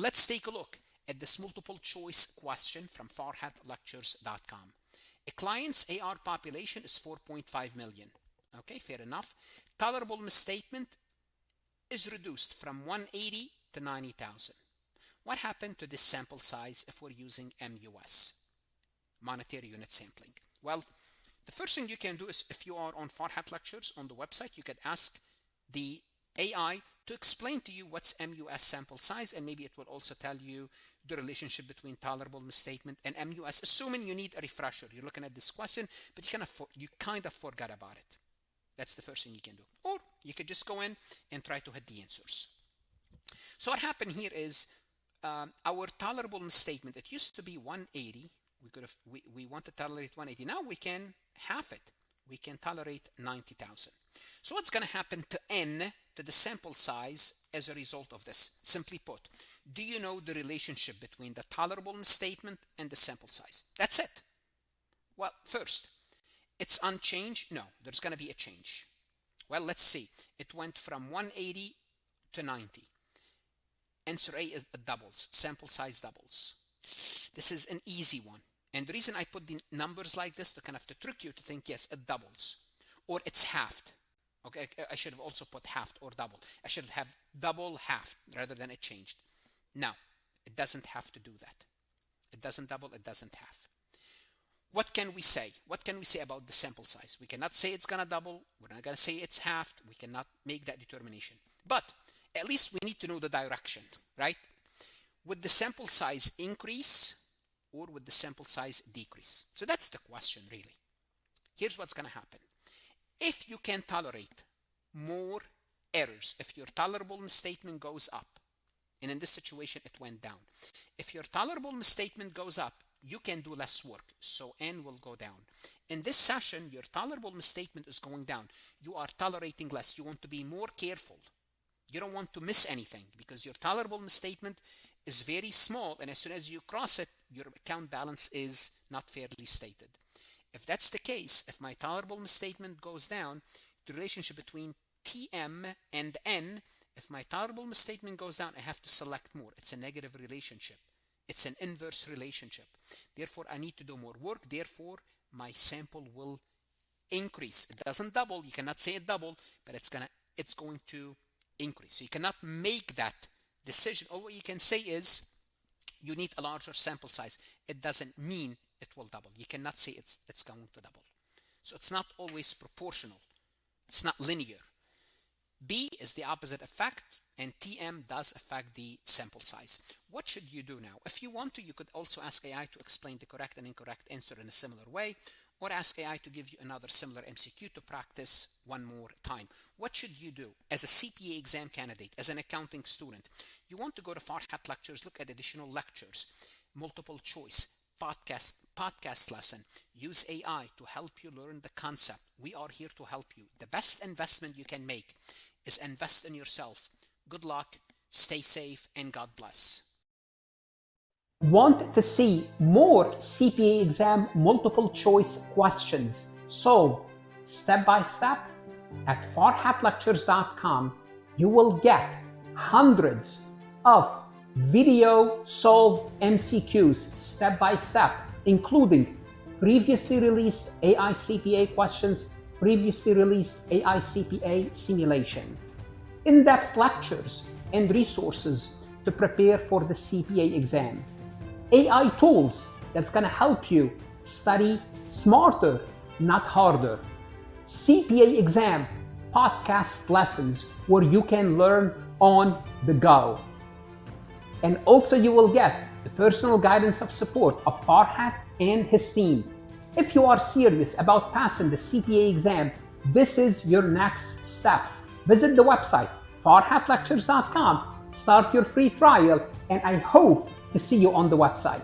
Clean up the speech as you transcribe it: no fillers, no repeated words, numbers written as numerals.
Let's take a look at this multiple choice question from farhatlectures.com. A client's AR population is 4.5 million. Okay, fair enough. Tolerable misstatement is reduced from 180 to 90,000. What happened to this sample size if we're using MUS, monetary unit sampling? Well, the first thing you can do is, if you are on Farhat Lectures on the website, you could ask the AI to explain to you what's MUS sample size, and maybe it will also tell you the relationship between tolerable misstatement and MUS, assuming you need a refresher. You're looking at this question, but you kind of forgot about it. That's the first thing you can do. Or you could just go in and try to hit the answers. So what happened here is our tolerable misstatement, it used to be 180. We want to tolerate 180. Now we can half it. We can tolerate 90,000. So what's going to happen to N, to the sample size, as a result of this? Simply put, do you know the relationship between the tolerable misstatement and the sample size? That's it. Well, first, it's unchanged. No, there's going to be a change. Well, let's see. It went from 180 to 90. Answer A is doubles. Sample size doubles. This is an easy one. And the reason I put the numbers like this to kind of to trick you to think, yes, it doubles. Or it's halved. Okay, I should have also put halved or double. I should have double halved rather than it changed. Now, it doesn't have to do that. It doesn't double, it doesn't halve. What can we say? What can we say about the sample size? We cannot say it's going to double. We're not going to say it's halved. We cannot make that determination. But at least we need to know the direction, right? Would the sample size increase or would the sample size decrease? So that's the question, really. Here's what's going to happen. If you can tolerate more errors, if your tolerable misstatement goes up, and in this situation it went down. If your tolerable misstatement goes up, you can do less work, so N will go down. In this session, your tolerable misstatement is going down. You are tolerating less. You want to be more careful. You don't want to miss anything because your tolerable misstatement is very small, and as soon as you cross it, your account balance is not fairly stated. If that's the case, if my tolerable misstatement goes down, the relationship between TM and N, if my tolerable misstatement goes down, I have to select more. It's a negative relationship. It's an inverse relationship. Therefore, I need to do more work. Therefore, my sample will increase. It doesn't double. You cannot say it double, but it's going to increase. So you cannot make that decision. All you can say is you need a larger sample size. It doesn't mean it will double. You cannot say it's going to double. So it's not always proportional. It's not linear. B is the opposite effect, and TM does affect the sample size. What should you do now? If you want to, you could also ask AI to explain the correct and incorrect answer in a similar way, or ask AI to give you another similar MCQ to practice one more time. What should you do as a CPA exam candidate, as an accounting student? You want to go to Farhat Lectures, look at additional lectures, multiple choice, podcast lesson. Use AI to help you learn the concept. We are here to help you. The best investment you can make is invest in yourself. Good luck, stay safe, and God bless. Want to see more CPA exam multiple choice questions solved step by step? At farhatlectures.com, you will get hundreds of video solved MCQs step by step, including previously released AI CPA questions, previously released AI CPA simulation, in-depth lectures and resources to prepare for the CPA exam, AI tools that's going to help you study smarter, not harder, CPA exam podcast lessons where you can learn on the go. And also you will get the personal guidance of support of Farhat and his team. If you are serious about passing the CPA exam, this is your next step. Visit the website farhatlectures.com, start your free trial, and I hope to see you on the website.